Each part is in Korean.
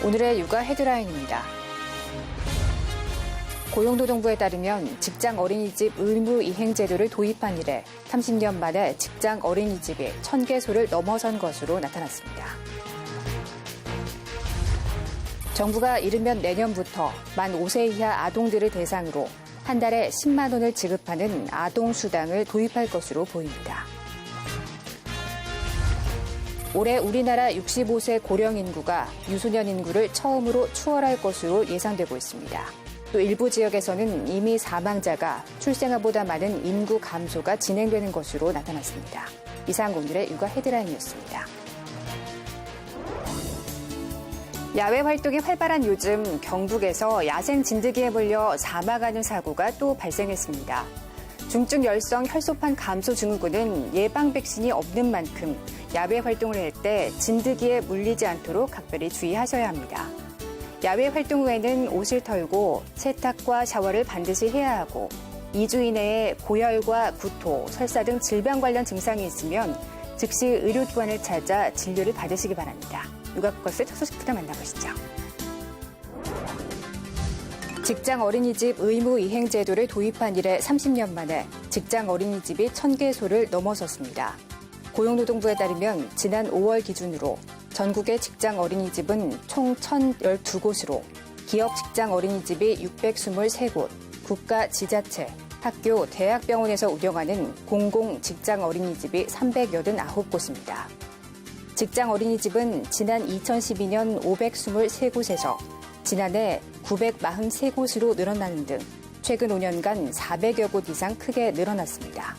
오늘의 육아 헤드라인입니다. 고용노동부에 따르면 직장 어린이집 의무 이행 제도를 도입한 이래 30년 만에 직장 어린이집이 1,000개소를 넘어선 것으로 나타났습니다. 정부가 이르면 내년부터 만 5세 이하 아동들을 대상으로 한 달에 10만 원을 지급하는 아동수당을 도입할 것으로 보입니다. 올해 우리나라 65세 고령 인구가 유소년 인구를 처음으로 추월할 것으로 예상되고 있습니다. 또 일부 지역에서는 이미 사망자가 출생아보다 많은 인구 감소가 진행되는 것으로 나타났습니다. 이상 오늘의 육아 헤드라인이었습니다. 야외 활동이 활발한 요즘 경북에서 야생 진드기에 물려 사망하는 사고가 또 발생했습니다. 중증 열성 혈소판 감소 증후군은 예방 백신이 없는 만큼 야외 활동을 할 때 진드기에 물리지 않도록 각별히 주의하셔야 합니다. 야외 활동 후에는 옷을 털고 세탁과 샤워를 반드시 해야 하고 2주 이내에 고열과 구토, 설사 등 질병 관련 증상이 있으면 즉시 의료기관을 찾아 진료를 받으시기 바랍니다. 육아버스 첫 소식부터 만나보시죠. 직장 어린이집 의무 이행 제도를 도입한 이래 30년 만에 직장 어린이집이 1,000개소를 넘어섰습니다. 고용노동부에 따르면 지난 5월 기준으로 전국의 직장 어린이집은 총 1,012곳으로 기업 직장 어린이집이 623곳, 국가, 지자체, 학교, 대학병원에서 운영하는 공공 직장 어린이집이 389곳입니다. 직장 어린이집은 지난 2012년 523곳에서 지난해 943곳으로 늘어나는 등 최근 5년간 400여 곳 이상 크게 늘어났습니다.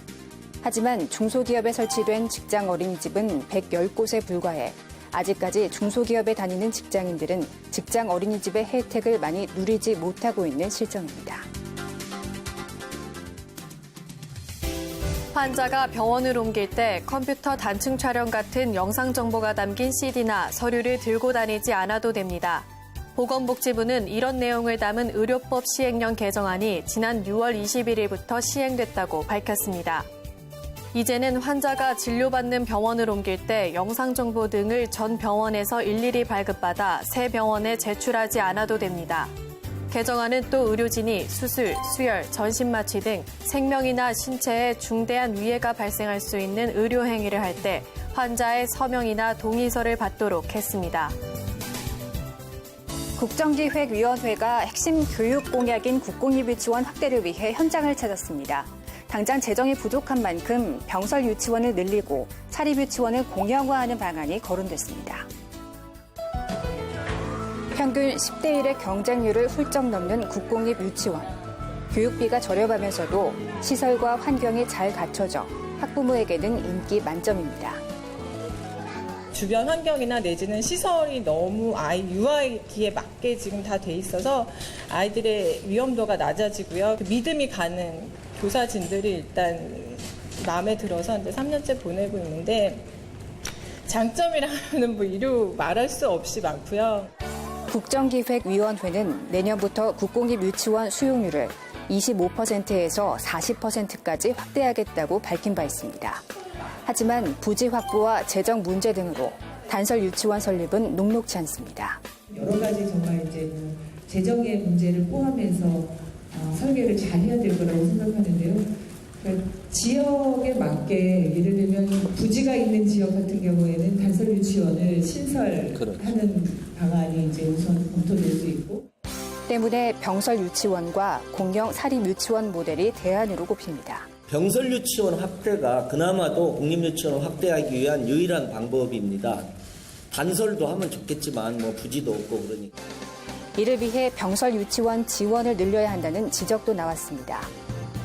하지만 중소기업에 설치된 직장 어린이집은 110곳에 불과해 아직까지 중소기업에 다니는 직장인들은 직장 어린이집의 혜택을 많이 누리지 못하고 있는 실정입니다. 환자가 병원을 옮길 때 컴퓨터 단층 촬영 같은 영상 정보가 담긴 CD나 서류를 들고 다니지 않아도 됩니다. 보건복지부는 이런 내용을 담은 의료법 시행령 개정안이 지난 6월 21일부터 시행됐다고 밝혔습니다. 이제는 환자가 진료받는 병원을 옮길 때 영상 정보 등을 전 병원에서 일일이 발급받아 새 병원에 제출하지 않아도 됩니다. 개정안은 또 의료진이 수술, 수혈, 전신마취 등 생명이나 신체에 중대한 위해가 발생할 수 있는 의료 행위를 할 때 환자의 서명이나 동의서를 받도록 했습니다. 국정기획위원회가 핵심 교육 공약인 국공립유치원 확대를 위해 현장을 찾았습니다. 당장 재정이 부족한 만큼 병설 유치원을 늘리고 사립유치원을 공영화하는 방안이 거론됐습니다. 평균 10대 1의 경쟁률을 훌쩍 넘는 국공립 유치원. 교육비가 저렴하면서도 시설과 환경이 잘 갖춰져 학부모에게는 인기 만점입니다. 주변 환경이나 내지는 시설이 너무 아이 유아기에 맞게 지금 다 돼 있어서 아이들의 위험도가 낮아지고요. 믿음이 가는 교사진들이 일단 마음에 들어서 이제 3년째 보내고 있는데 장점이라면 뭐 이루 말할 수 없이 많고요. 국정기획위원회는 내년부터 국공립 유치원 수용률을 25%에서 40%까지 확대하겠다고 밝힌 바 있습니다. 하지만 부지 확보와 재정 문제 등으로 단설 유치원 설립은 녹록지 않습니다. 여러 가지 정말 이제 재정의 문제를 포함해서 설계를 잘 해야 될 거라고 생각하는데요. 그러니까 지역에 맞게 예를 들면 부지가 있는 지역 같은 경우에는 단설 유치원을 신설하는 방안이 이제 우선 검토될 수 있고. 때문에 병설 유치원과 공영 사립 유치원 모델이 대안으로 꼽힙니다. 병설 유치원 확대가 그나마도 공립 유치원 확대하기 위한 유일한 방법입니다. 단설도 하면 좋겠지만 뭐 부지도 없고 그러니까. 이를 위해 병설 유치원 지원을 늘려야 한다는 지적도 나왔습니다.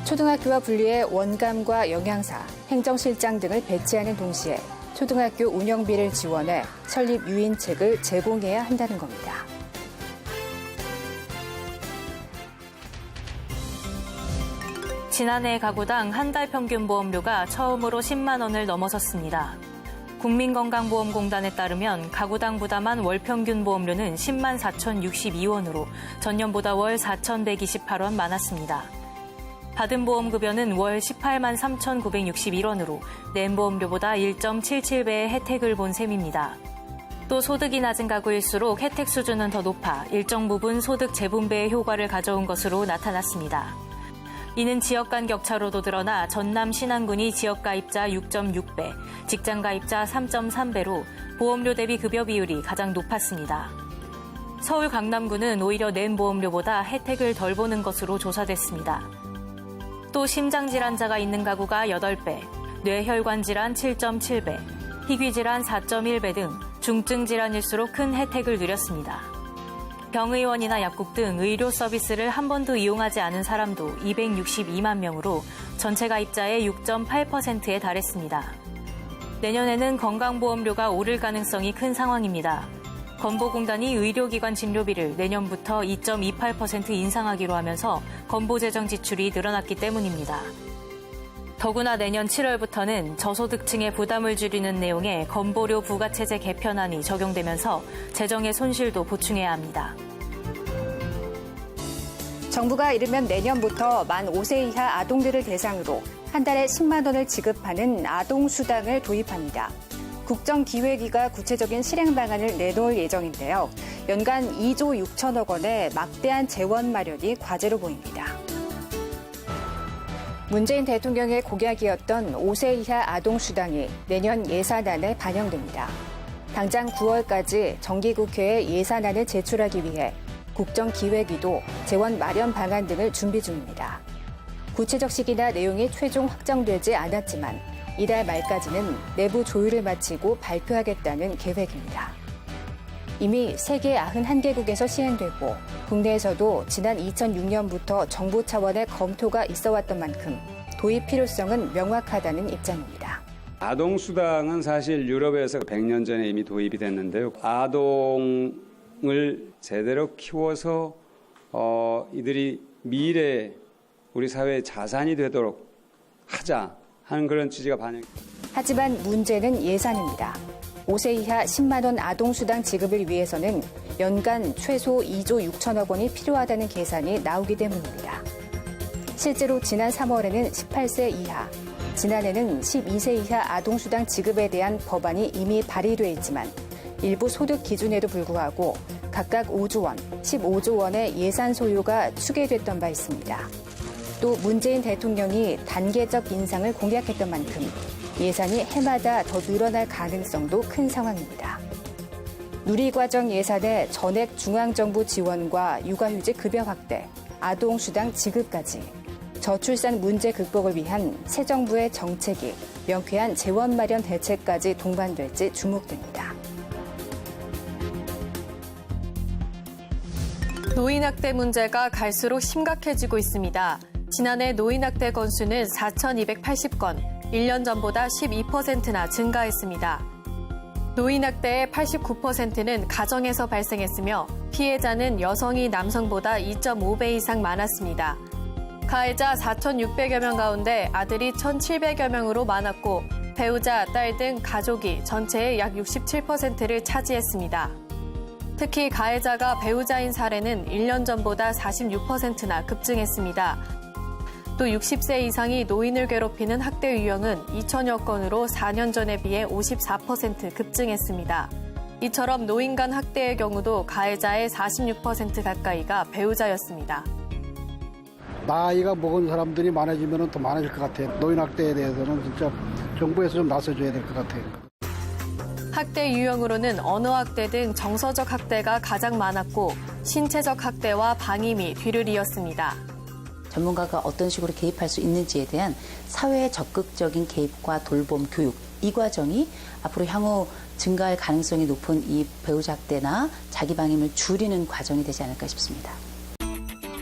초등학교와 분리해 원감과 영양사, 행정실장 등을 배치하는 동시에 초등학교 운영비를 지원해 설립 유인책을 제공해야 한다는 겁니다. 지난해 가구당 한 달 평균 보험료가 처음으로 10만 원을 넘어섰습니다. 국민건강보험공단에 따르면 가구당 부담한 월 평균 보험료는 10만 4,062원으로 전년보다 월 4,128원 많았습니다. 받은 보험급여는 월 18만 3,961원으로 낸 보험료보다 1.77배의 혜택을 본 셈입니다. 또 소득이 낮은 가구일수록 혜택 수준은 더 높아 일정 부분 소득 재분배의 효과를 가져온 것으로 나타났습니다. 이는 지역 간 격차로도 드러나 전남 신안군이 지역 가입자 6.6배, 직장 가입자 3.3배로 보험료 대비 급여 비율이 가장 높았습니다. 서울 강남구는 오히려 낸 보험료보다 혜택을 덜 보는 것으로 조사됐습니다. 또 심장질환자가 있는 가구가 8배, 뇌혈관 질환 7.7배, 희귀 질환 4.1배 등 중증 질환일수록 큰 혜택을 누렸습니다. 병의원이나 약국 등 의료 서비스를 한 번도 이용하지 않은 사람도 262만 명으로 전체 가입자의 6.8%에 달했습니다. 내년에는 건강보험료가 오를 가능성이 큰 상황입니다. 건보공단이 의료기관 진료비를 내년부터 2.28% 인상하기로 하면서 건보재정 지출이 늘어났기 때문입니다. 더구나 내년 7월부터는 저소득층의 부담을 줄이는 내용의 건보료 부과체제 개편안이 적용되면서 재정의 손실도 보충해야 합니다. 정부가 이르면 내년부터 만 5세 이하 아동들을 대상으로 한 달에 10만 원을 지급하는 아동수당을 도입합니다. 국정기획위가 구체적인 실행 방안을 내놓을 예정인데요. 연간 2조 6천억 원의 막대한 재원 마련이 과제로 보입니다. 문재인 대통령의 공약이었던 5세 이하 아동수당이 내년 예산안에 반영됩니다. 당장 9월까지 정기국회에 예산안을 제출하기 위해 국정기획위도 재원 마련 방안 등을 준비 중입니다. 구체적 시기나 내용이 최종 확정되지 않았지만 이달 말까지는 내부 조율을 마치고 발표하겠다는 계획입니다. 이미 세계 91개국에서 시행되고 국내에서도 지난 2006년부터 정부 차원의 검토가 있어왔던 만큼 도입 필요성은 명확하다는 입장입니다. 아동수당은 사실 유럽에서 100년 전에 이미 도입이 됐는데요. 아동을 제대로 키워서 이들이 미래 우리 사회의 자산이 되도록 하자 하는 그런 취지가 반영됩니다. 하지만 문제는 예산입니다. 5세 이하 10만 원 아동수당 지급을 위해서는 연간 최소 2조 6천억 원이 필요하다는 계산이 나오기 때문입니다. 실제로 지난 3월에는 18세 이하, 지난해는 12세 이하 아동수당 지급에 대한 법안이 이미 발의돼 있지만 일부 소득 기준에도 불구하고 각각 5조 원, 15조 원의 예산 소요가 추계됐던 바 있습니다. 또 문재인 대통령이 단계적 인상을 공약했던 만큼 예산이 해마다 더 늘어날 가능성도 큰 상황입니다. 누리과정 예산의 전액 중앙정부 지원과 육아휴직 급여 확대, 아동수당 지급까지 저출산 문제 극복을 위한 새 정부의 정책이 명쾌한 재원 마련 대책까지 동반될지 주목됩니다. 노인학대 문제가 갈수록 심각해지고 있습니다. 지난해 노인학대 건수는 4,280건, 1년 전보다 12%나 증가했습니다. 노인학대의 89%는 가정에서 발생했으며 피해자는 여성이 남성보다 2.5배 이상 많았습니다. 가해자 4,600여 명 가운데 아들이 1,700여 명으로 많았고 배우자, 딸 등 가족이 전체의 약 67%를 차지했습니다. 특히 가해자가 배우자인 사례는 1년 전보다 46%나 급증했습니다. 또 60세 이상이 노인을 괴롭히는 학대 유형은 2천여 건으로 4년 전에 비해 54% 급증했습니다. 이처럼 노인 간 학대의 경우도 가해자의 46% 가까이가 배우자였습니다. 나이가 먹은 사람들이 많아지면 더 많아질 것 같아요. 노인 학대에 대해서는 진짜 정부에서 좀 나서줘야 될 것 같아요. 학대 유형으로는 언어학대 등 정서적 학대가 가장 많았고 신체적 학대와 방임이 뒤를 이었습니다. 전문가가 어떤 식으로 개입할 수 있는지에 대한 사회의 적극적인 개입과 돌봄, 교육, 이 과정이 앞으로 향후 증가할 가능성이 높은 이 배우자 학대나 자기 방임을 줄이는 과정이 되지 않을까 싶습니다.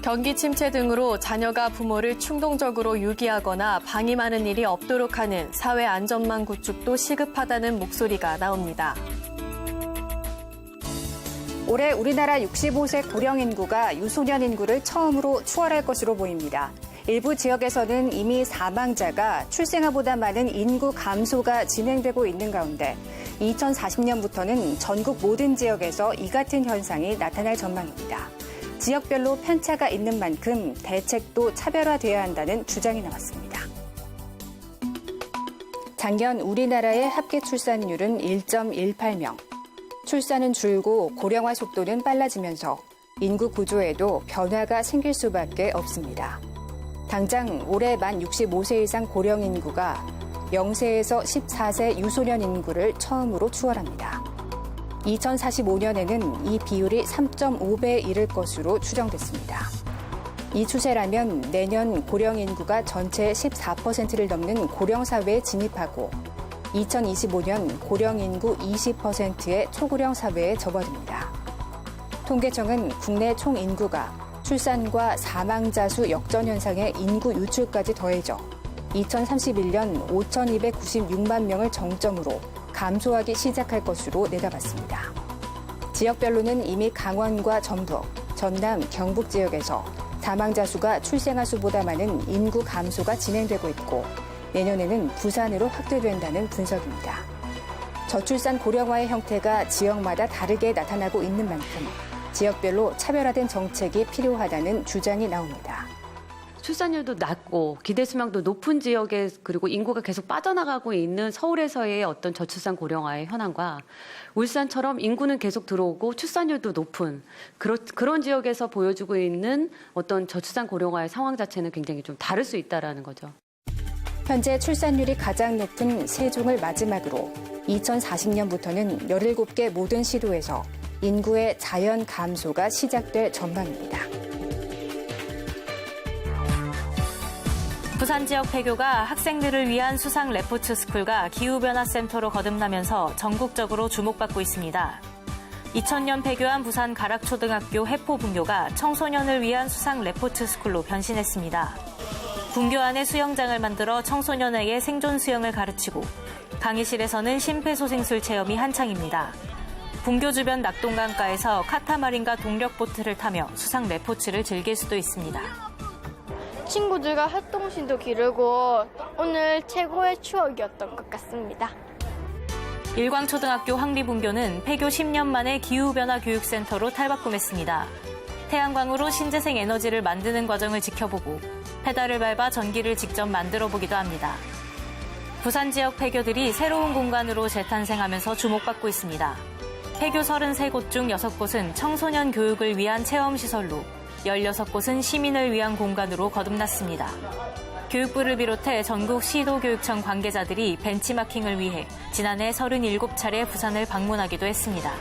경기 침체 등으로 자녀가 부모를 충동적으로 유기하거나 방임하는 일이 없도록 하는 사회 안전망 구축도 시급하다는 목소리가 나옵니다. 올해 우리나라 65세 고령 인구가 유소년 인구를 처음으로 추월할 것으로 보입니다. 일부 지역에서는 이미 사망자가 출생아보다 많은 인구 감소가 진행되고 있는 가운데 2040년부터는 전국 모든 지역에서 이 같은 현상이 나타날 전망입니다. 지역별로 편차가 있는 만큼 대책도 차별화돼야 한다는 주장이 나왔습니다. 작년 우리나라의 합계 출산율은 1.18명. 출산은 줄고 고령화 속도는 빨라지면서 인구 구조에도 변화가 생길 수밖에 없습니다. 당장 올해 만 65세 이상 고령 인구가 0세에서 14세 유소년 인구를 처음으로 추월합니다. 2045년에는 이 비율이 3.5배에 이를 것으로 추정됐습니다. 이 추세라면 내년 고령 인구가 전체의 14%를 넘는 고령 사회에 진입하고 2025년 고령 인구 20%의 초고령 사회에 접어듭니다. 통계청은 국내 총 인구가 출산과 사망자 수 역전 현상의 인구 유출까지 더해져 2031년 5,296만 명을 정점으로 감소하기 시작할 것으로 내다봤습니다. 지역별로는 이미 강원과 전북, 전남, 경북 지역에서 사망자 수가 출생아 수보다 많은 인구 감소가 진행되고 있고 내년에는 부산으로 확대된다는 분석입니다. 저출산 고령화의 형태가 지역마다 다르게 나타나고 있는 만큼 지역별로 차별화된 정책이 필요하다는 주장이 나옵니다. 출산율도 낮고 기대 수명도 높은 지역에 그리고 인구가 계속 빠져나가고 있는 서울에서의 어떤 저출산 고령화의 현황과 울산처럼 인구는 계속 들어오고 출산율도 높은 그런 지역에서 보여주고 있는 어떤 저출산 고령화의 상황 자체는 굉장히 좀 다를 수 있다라는 거죠. 현재 출산율이 가장 높은 세종을 마지막으로 2040년부터는 17개 모든 시도에서 인구의 자연 감소가 시작될 전망입니다. 부산 지역 폐교가 학생들을 위한 수상 레포츠 스쿨과 기후변화센터로 거듭나면서 전국적으로 주목받고 있습니다. 2000년 폐교한 부산 가락초등학교 해포분교가 청소년을 위한 수상 레포츠 스쿨로 변신했습니다. 분교 안에 수영장을 만들어 청소년에게 생존 수영을 가르치고 강의실에서는 심폐소생술 체험이 한창입니다. 분교 주변 낙동강가에서 카타마린과 동력보트를 타며 수상 레포츠를 즐길 수도 있습니다. 친구들과 활동심도 기르고 오늘 최고의 추억이었던 것 같습니다. 일광초등학교 황리분교는 폐교 10년 만에 기후변화 교육센터로 탈바꿈했습니다. 태양광으로 신재생 에너지를 만드는 과정을 지켜보고 페달을 밟아 전기를 직접 만들어보기도 합니다. 부산 지역 폐교들이 새로운 공간으로 재탄생하면서 주목받고 있습니다. 폐교 33곳 중 6곳은 청소년 교육을 위한 체험시설로 16곳은 시민을 위한 공간으로 거듭났습니다. 교육부를 비롯해 전국 시도교육청 관계자들이 벤치마킹을 위해 지난해 37차례 부산을 방문하기도 했습니다.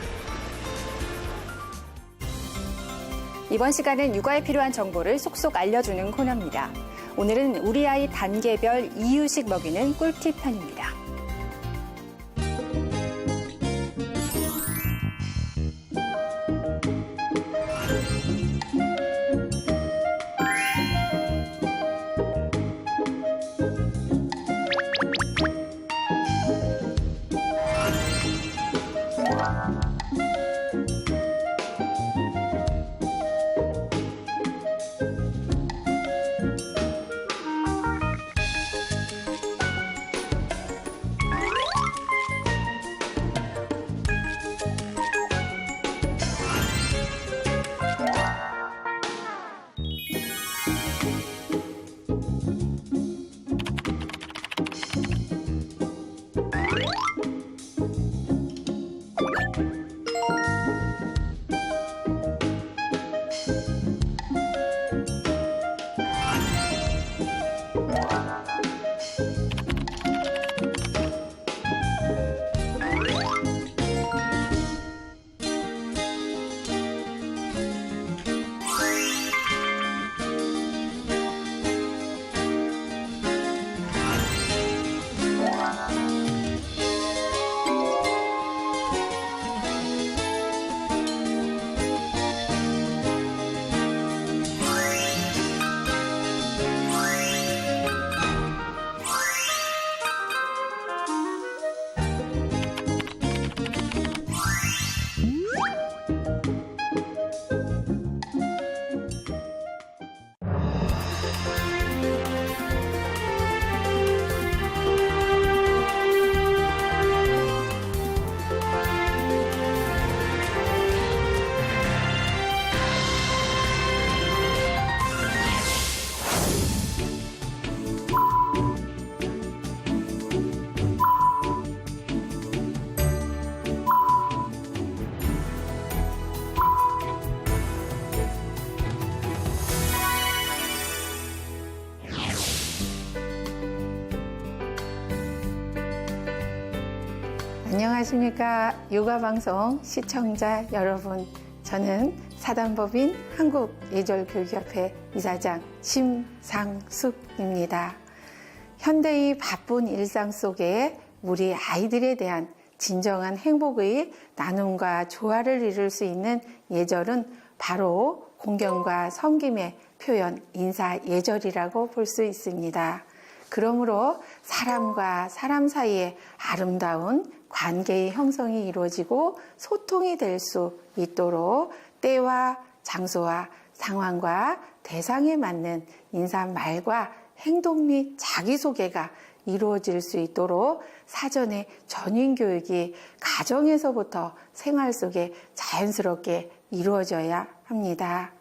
이번 시간은 육아에 필요한 정보를 속속 알려주는 코너입니다. 오늘은 우리 아이 단계별 이유식 먹이는 꿀팁 편입니다. 안녕하십니까. 육아방송 시청자 여러분. 저는 사단법인 한국예절교육협회 이사장 심상숙입니다. 현대의 바쁜 일상 속에 우리 아이들에 대한 진정한 행복의 나눔과 조화를 이룰 수 있는 예절은 바로 공경과 섬김의 표현 인사예절이라고 볼 수 있습니다. 그러므로 사람과 사람 사이에 아름다운 관계의 형성이 이루어지고 소통이 될 수 있도록 때와 장소와 상황과 대상에 맞는 인사말과 행동 및 자기소개가 이루어질 수 있도록 사전에 전인교육이 가정에서부터 생활 속에 자연스럽게 이루어져야 합니다.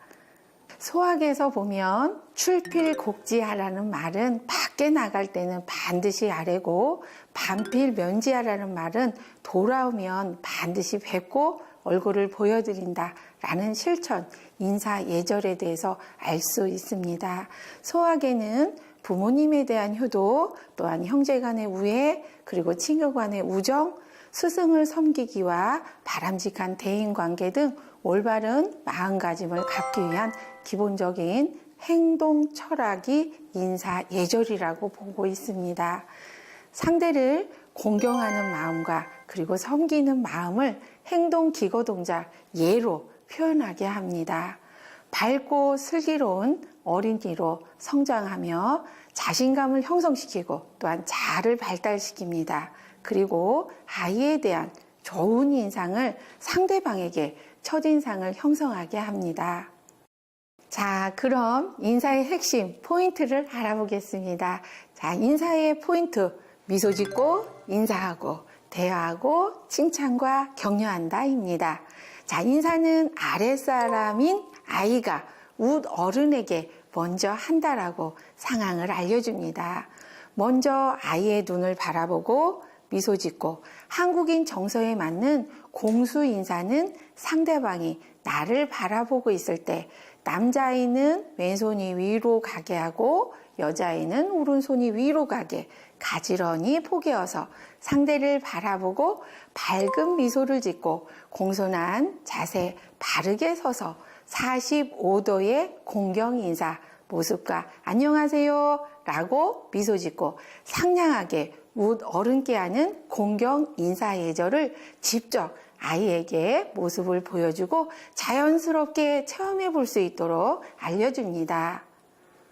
소학에서 보면 출필곡지하라는 말은 밖에 나갈 때는 반드시 아래고 반필면지하라는 말은 돌아오면 반드시 뵙고 얼굴을 보여드린다 라는 실천, 인사예절에 대해서 알 수 있습니다. 소학에는 부모님에 대한 효도, 또한 형제 간의 우애, 그리고 친구 간의 우정, 스승을 섬기기와 바람직한 대인관계 등 올바른 마음가짐을 갖기 위한 기본적인 행동 철학이 인사예절이라고 보고 있습니다. 상대를 공경하는 마음과 그리고 섬기는 마음을 행동 기거 동작 예로 표현하게 합니다. 밝고 슬기로운 어린이로 성장하며 자신감을 형성시키고 또한 자아를 발달시킵니다. 그리고 아이에 대한 좋은 인상을 상대방에게 첫인상을 형성하게 합니다. 자, 그럼 인사의 핵심 포인트를 알아보겠습니다. 자, 인사의 포인트, 미소 짓고 인사하고 대화하고 칭찬과 격려한다입니다. 자, 인사는 아랫사람인 아이가 웃 어른에게 먼저 한다라고 상황을 알려줍니다. 먼저 아이의 눈을 바라보고 미소 짓고 한국인 정서에 맞는 공수 인사는 상대방이 나를 바라보고 있을 때 남자아이는 왼손이 위로 가게 하고 여자아이는 오른손이 위로 가게 가지런히 포개어서 상대를 바라보고 밝은 미소를 짓고 공손한 자세 바르게 서서 45도의 공경 인사 모습과 안녕하세요 라고 미소 짓고 상냥하게 웃 어른께 하는 공경 인사예절을 직접 아이에게 모습을 보여주고 자연스럽게 체험해 볼 수 있도록 알려줍니다.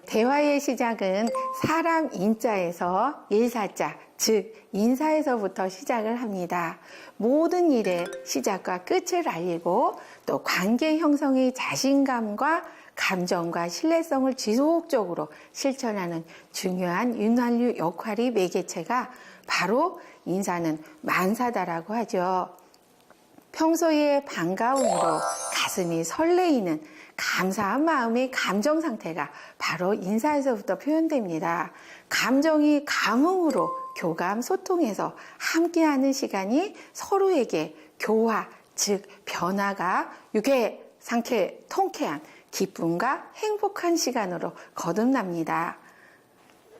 대화의 시작은 사람 인자에서 일사자, 즉 인사에서부터 시작을 합니다. 모든 일의 시작과 끝을 알리고 또 관계 형성의 자신감과 감정과 신뢰성을 지속적으로 실천하는 중요한 윤활유 역할이 매개체가 바로 인사는 만사다라고 하죠. 평소에 반가움으로 가슴이 설레이는 감사한 마음의 감정 상태가 바로 인사에서부터 표현됩니다. 감정이 감흥으로 교감, 소통해서 함께하는 시간이 서로에게 교화, 즉 변화가 유쾌, 상쾌, 통쾌한 기쁨과 행복한 시간으로 거듭납니다.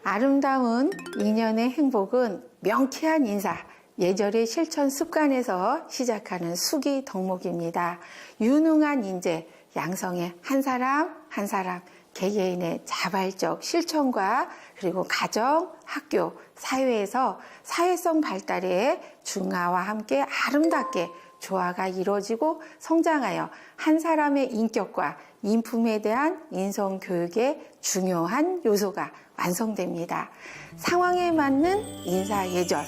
아름다운 인연의 행복은 명쾌한 인사, 예절의 실천 습관에서 시작하는 수기 덕목입니다. 유능한 인재, 양성의 한 사람 한 사람 개개인의 자발적 실천과 그리고 가정, 학교, 사회에서 사회성 발달에 중화와 함께 아름답게 조화가 이루어지고 성장하여 한 사람의 인격과 인품에 대한 인성교육의 중요한 요소가 완성됩니다. 상황에 맞는 인사예절,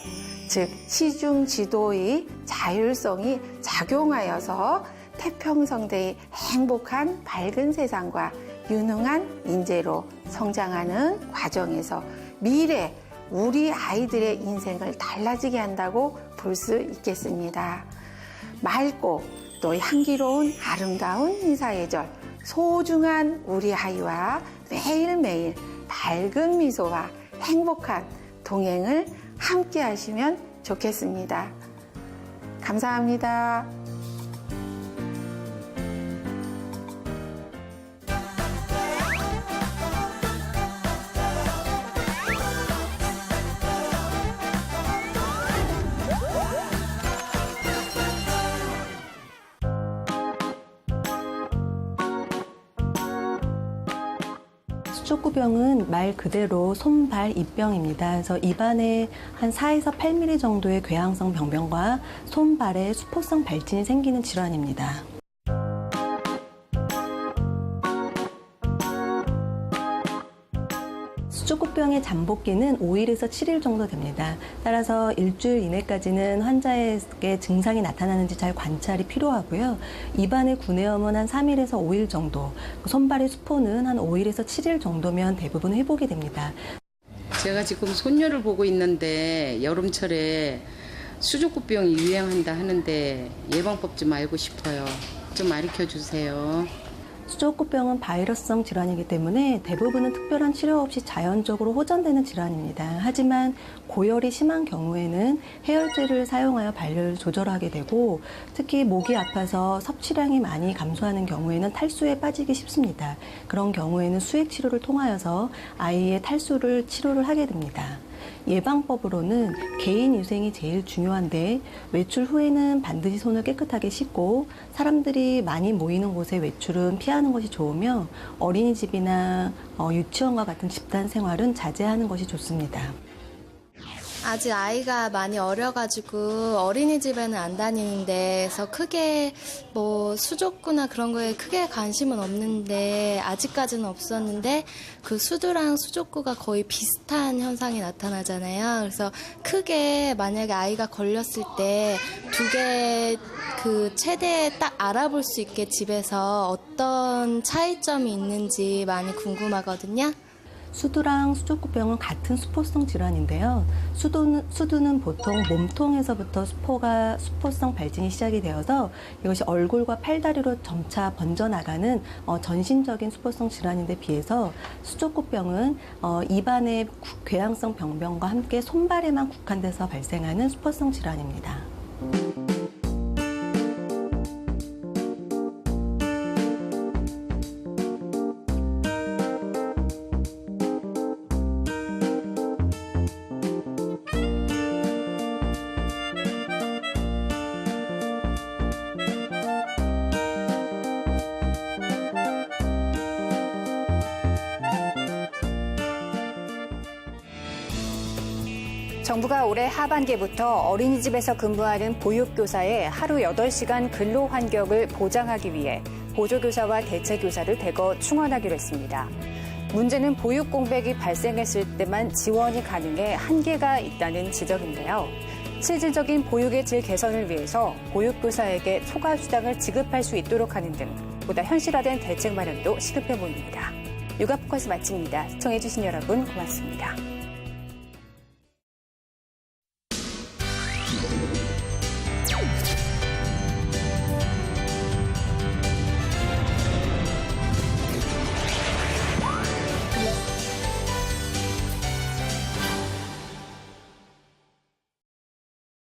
즉 시중지도의 자율성이 작용하여서 태평성대의 행복한 밝은 세상과 유능한 인재로 성장하는 과정에서 미래 우리 아이들의 인생을 달라지게 한다고 볼 수 있겠습니다. 맑고 또 향기로운 아름다운 인사예절, 소중한 우리 아이와 매일매일 밝은 미소와 행복한 동행을 함께 하시면 좋겠습니다. 감사합니다. 수족구병은 말 그대로 손, 발, 입병입니다. 그래서 입안에 한 4에서 8mm 정도의 궤양성 병변과 손, 발에 수포성 발진이 생기는 질환입니다. 수족구병의 잠복기는 5일에서 7일 정도 됩니다. 따라서 일주일 이내까지는 환자에게 증상이 나타나는지 잘 관찰이 필요하고요. 입안의 구내염은 한 3일에서 5일 정도, 손발의 수포는 한 5일에서 7일 정도면 대부분 회복이 됩니다. 제가 지금 손녀를 보고 있는데 여름철에 수족구병이 유행한다 하는데 예방법 좀 알고 싶어요. 좀 가르쳐 주세요. 수족구병은 바이러스성 질환이기 때문에 대부분은 특별한 치료 없이 자연적으로 호전되는 질환입니다. 하지만 고열이 심한 경우에는 해열제를 사용하여 발열을 조절하게 되고 특히 목이 아파서 섭취량이 많이 감소하는 경우에는 탈수에 빠지기 쉽습니다. 그런 경우에는 수액 치료를 통하여서 아이의 탈수를 치료를 하게 됩니다. 예방법으로는 개인 위생이 제일 중요한데 외출 후에는 반드시 손을 깨끗하게 씻고 사람들이 많이 모이는 곳에 외출은 피하는 것이 좋으며 어린이집이나 유치원과 같은 집단 생활은 자제하는 것이 좋습니다. 아직 아이가 많이 어려가지고 어린이집에는 안 다니는데 그래서 크게 뭐 수족구나 그런 거에 크게 관심은 없는데 아직까지는 없었는데 그 수두랑 수족구가 거의 비슷한 현상이 나타나잖아요. 그래서 크게 만약에 아이가 걸렸을 때 두 개 그 최대 딱 알아볼 수 있게 집에서 어떤 차이점이 있는지 많이 궁금하거든요. 수두랑 수족구병은 같은 수포성 질환인데요. 수두는 보통 몸통에서부터 수포성 발진이 시작이 되어서 이것이 얼굴과 팔다리로 점차 번져나가는 전신적인 수포성 질환인데 비해서 수족구병은 입안의 궤양성 병변과 함께 손발에만 국한돼서 발생하는 수포성 질환입니다. 정부가 올해 하반기부터 어린이집에서 근무하는 보육교사의 하루 8시간 근로 환경을 보장하기 위해 보조교사와 대체교사를 대거 충원하기로 했습니다. 문제는 보육 공백이 발생했을 때만 지원이 가능해 한계가 있다는 지적인데요. 실질적인 보육의 질 개선을 위해서 보육교사에게 초과 수당을 지급할 수 있도록 하는 등 보다 현실화된 대책 마련도 시급해 보입니다. 육아 포커스 마칩니다. 시청해주신 여러분 고맙습니다.